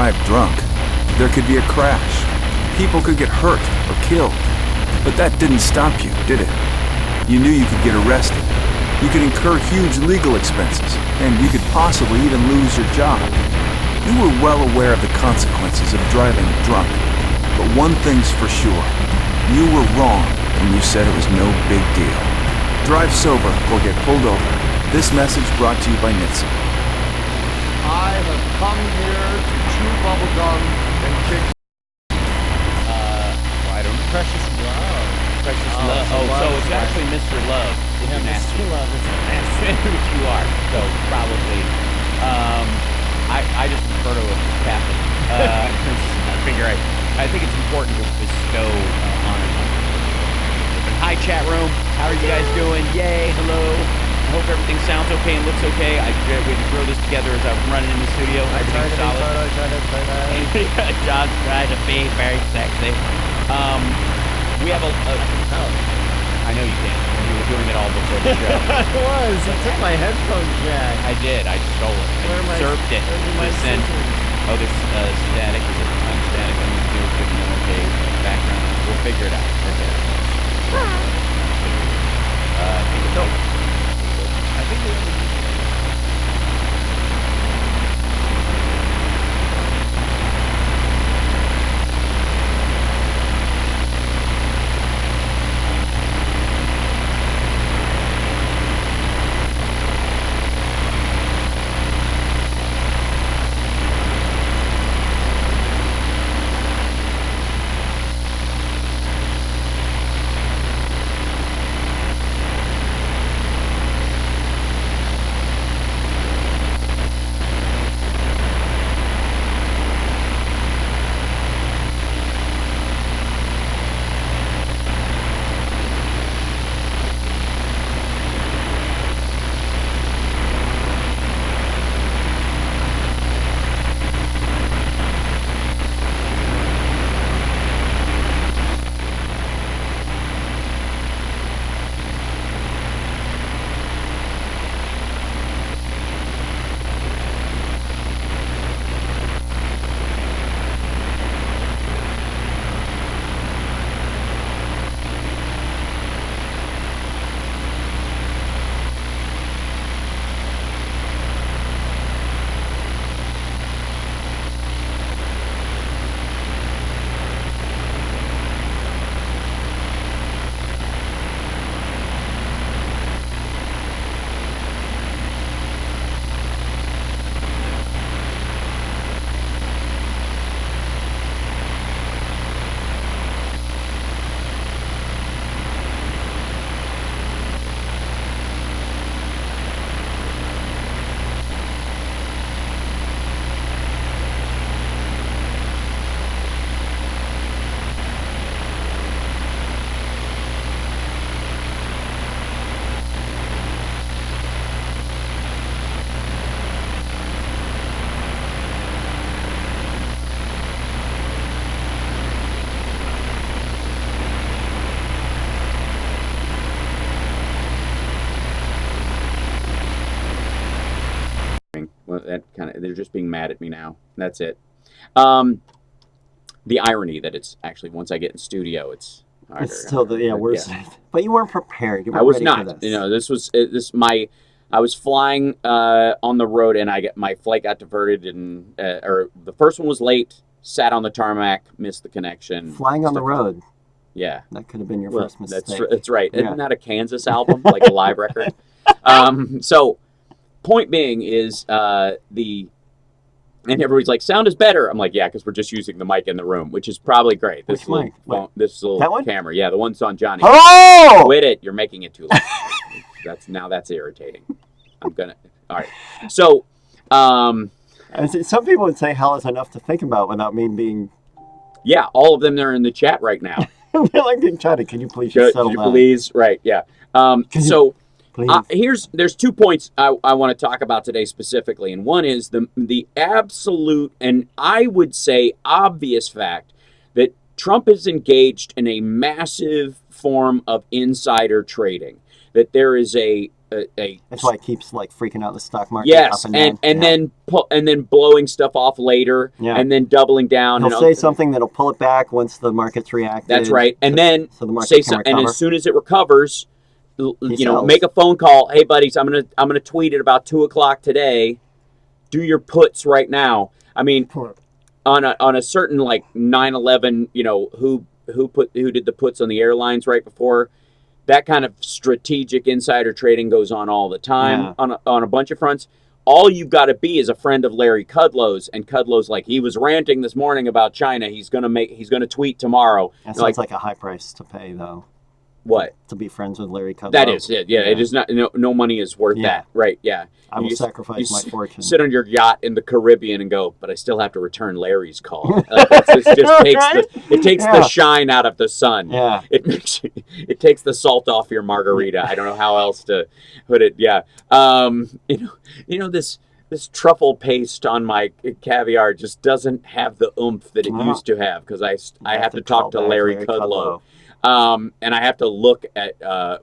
drive drunk. There could be a crash. People could get hurt or killed. But that didn't stop you, did it? You knew you could get arrested. You could incur huge legal expenses, and you could possibly even lose your job. You were well aware of the consequences of driving drunk. But one thing's for sure. You were wrong when you said it was no big deal. Drive sober or get pulled over. This message brought to you by Nitsa. I have come here to chew bubblegum and kick. I don't. Precious Love. Precious Love. Oh, so it's actually Mr. Love. Yeah, Mr. Love is nasty. Which you are. So probably. I just refer to it as Captain. I figure I think it's important to bestow honors on people. Hi, chat room. How are you guys doing? Yay! Hello. I hope everything sounds okay and looks okay. I had to throw this together as I was running in the studio. I tried to John's trying to be very sexy. We have I know you can. You were doing it all before the show. I was. I took my headphone jack. I did. I stole it. I usurped it. Listen. Oh, there's static. Is it unstatic? I'm going to do it. Okay. Background. We'll figure it out. Okay. I think it's over. I think we they're just being mad at me now. That's it. The irony that it's actually once I get in studio, it's harder. It's still worse. Yeah. But you weren't prepared. You weren't I was ready not. for this. I was flying on the road, and my flight got diverted, and or the first one was late. Sat on the tarmac, missed the connection. Flying on the road. Yeah, that could have been your first mistake. That's right. Yeah. Isn't that a Kansas album, like a live record? So, point being is and everybody's like, sound is better. I'm like, yeah, because we're just using the mic in the room, which is probably great. This little camera, yeah, the one's on Johnny. Oh! Quit it! You're making it too loud. That's irritating. All right. So, some people would say hell is enough to think about without me being. Yeah, all of them are in the chat right now. They're like being chatted. Can you please just settle down? Please, right? Yeah. There's 2 points I want to talk about today specifically, and one is the absolute and I would say obvious fact that Trump is engaged in a massive form of insider trading. That there is a a That's why it keeps like freaking out the stock market. yes, up and then blowing stuff off later, Yeah. and then doubling down. He'll say something that'll pull it back once the market's reacted. That's right, and then so the market say can something, and recover. as soon as it recovers, sells. make a phone call. Hey, buddies, I'm gonna tweet at about 2:00 today. Do your puts right now. I mean, on a certain like 9/11, who did the puts on the airlines right before. That kind of strategic insider trading goes on all the time on a bunch of fronts. All you've got to be is a friend of Larry Kudlow's, and Kudlow's like, he was ranting this morning about China. He's gonna tweet tomorrow. That sounds like a high price to pay, though. What? To be friends with Larry Kudlow. That is it. Yeah, it is not. No money is worth that. Right? Yeah. I will sacrifice my fortune. Sit on your yacht in the Caribbean and go, but I still have to return Larry's call. Like, it takes the shine out of the sun. Yeah. It takes the salt off your margarita. I don't know how else to put it. Yeah. This truffle paste on my caviar just doesn't have the oomph that it used to have because I have to talk to Larry Kudlow. And I have to look at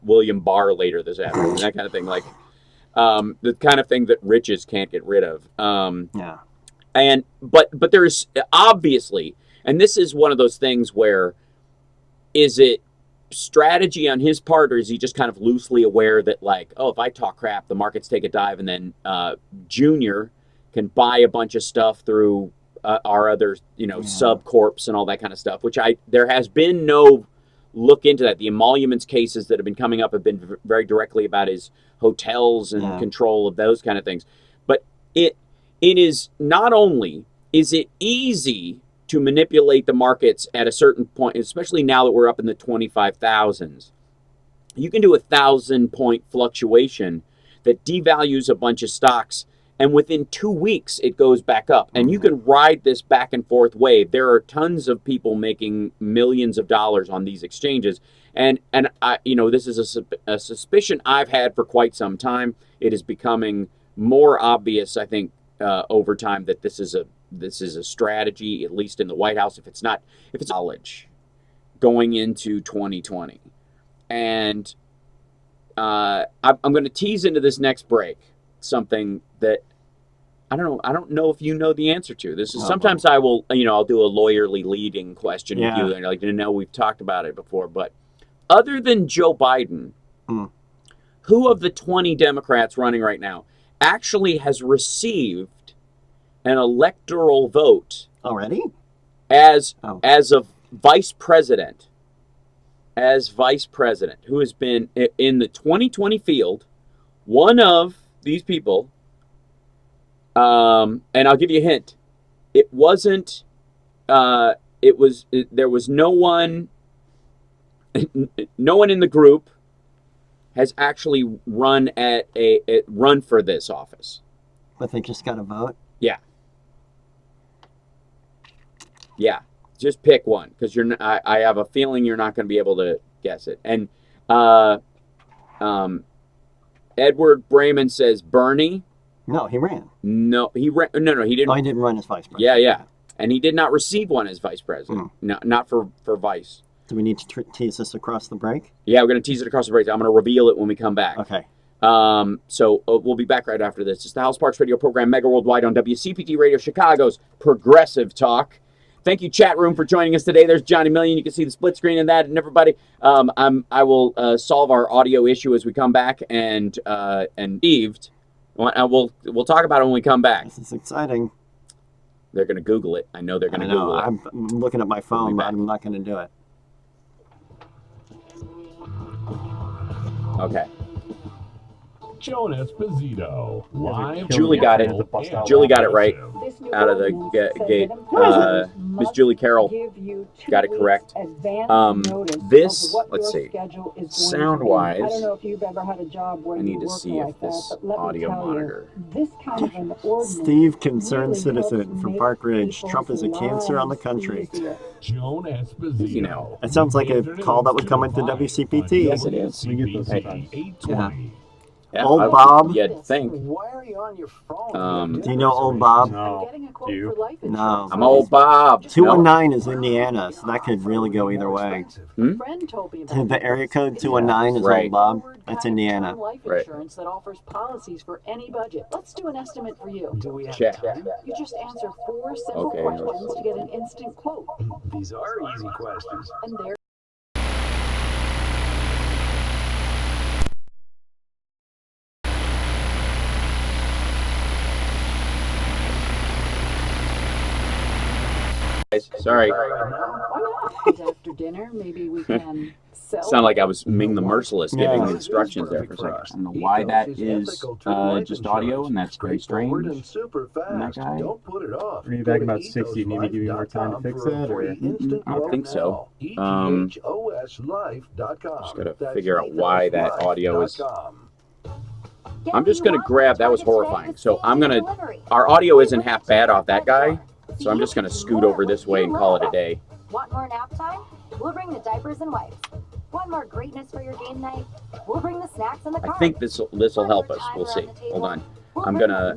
William Barr later this afternoon, that kind of thing. Like the kind of thing that riches can't get rid of. But there's obviously, and this is one of those things where, is it strategy on his part, or is he just kind of loosely aware that, like, oh, if I talk crap, the markets take a dive, and then Junior can buy a bunch of stuff through our other, subcorps and all that kind of stuff, which there has been no look into that. The emoluments cases that have been coming up have been very directly about his hotels and control of those kind of things. But it is not only is it easy to manipulate the markets at a certain point, especially now that we're up in the 25,000s. You can do a 1,000-point fluctuation that devalues a bunch of stocks, and within 2 weeks it goes back up. And you can ride this back and forth wave. There are tons of people making millions of dollars on these exchanges, and I, this is a suspicion I've had for quite some time. It is becoming more obvious, I think, over time, that this is a strategy, at least in the White House, if it's knowledge going into 2020. And I'm going to tease into this next break something that I don't know if you know the answer to. This is sometimes I will, I'll do a lawyerly leading question with you, and like, we've talked about it before, but other than Joe Biden, who of the 20 Democrats running right now actually has received an electoral vote already as a vice president, who has been in the 2020 field? One of these people, and I'll give you a hint. It wasn't. There was no one. No one in the group has actually run run for this office. But they just got a vote? Yeah. Yeah. Just pick one, because I have a feeling you're not going to be able to guess it. And Edward Brayman says Bernie. No, he ran. No, he ran. No, he didn't. Oh, he didn't run as vice president. Yeah. And he did not receive one as vice president. No, not for vice. Do we need to tease this across the break? Yeah, we're going to tease it across the break. I'm going to reveal it when we come back. Okay. So we'll be back right after this. It's the House Parks Radio program, Mega Worldwide on WCPT Radio, Chicago's Progressive Talk. Thank you, chat room, for joining us today. There's Johnny Million. You can see the split screen of that, and everybody. I will solve our audio issue as we come back, and Eve. We'll talk about it when we come back. This is exciting. They're going to Google it. I know they're going to Google it. I'm looking at my phone, but I'm not going to do it. Okay. Joan Esposito, live. Julie got it. Julie got it right out of the gate. Miss Julie Carroll got it correct. This, let's see, sound-wise, I need to see if this audio monitor. Steve, concerned citizen from Park Ridge. Trump is a cancer on the country. Joan Esposito. It sounds like a call that would come into WCPT. Yes, it is. WCPT 820. Yeah, Old Bob? You'd think. Why are you on your phone? Do you know Old Bob? No. Do you? No. I'm old Bob. 219 is Indiana, so that could really go either way. Hmm? The area code 219 is Right. Old Bob. That's Indiana. Life Right. insurance that offers policies for any budget. Let's do an estimate for you. Do we have Check. time? You just answer 4 simple Okay. questions to get an instant quote. These are easy questions. And there Sorry. why not? After dinner, maybe we can sell. Sound like I was Ming the Merciless giving Yeah. the instructions there for a second. I don't know why that is just audio, and that's very strange. And that guy? Are you back about 60? You need me to give you more time to fix that? Or? I don't think so. Just gotta figure out why that audio is. I'm just gonna grab. That was horrifying. So I'm gonna. Our audio isn't half bad off that guy. So I'm just gonna scoot over this way and call it a day. Want more nap time? We'll bring the diapers and wipes. Want more greatness for your game night? We'll bring the snacks and the I cards. think this will help us. We'll see. Hold on. I'm gonna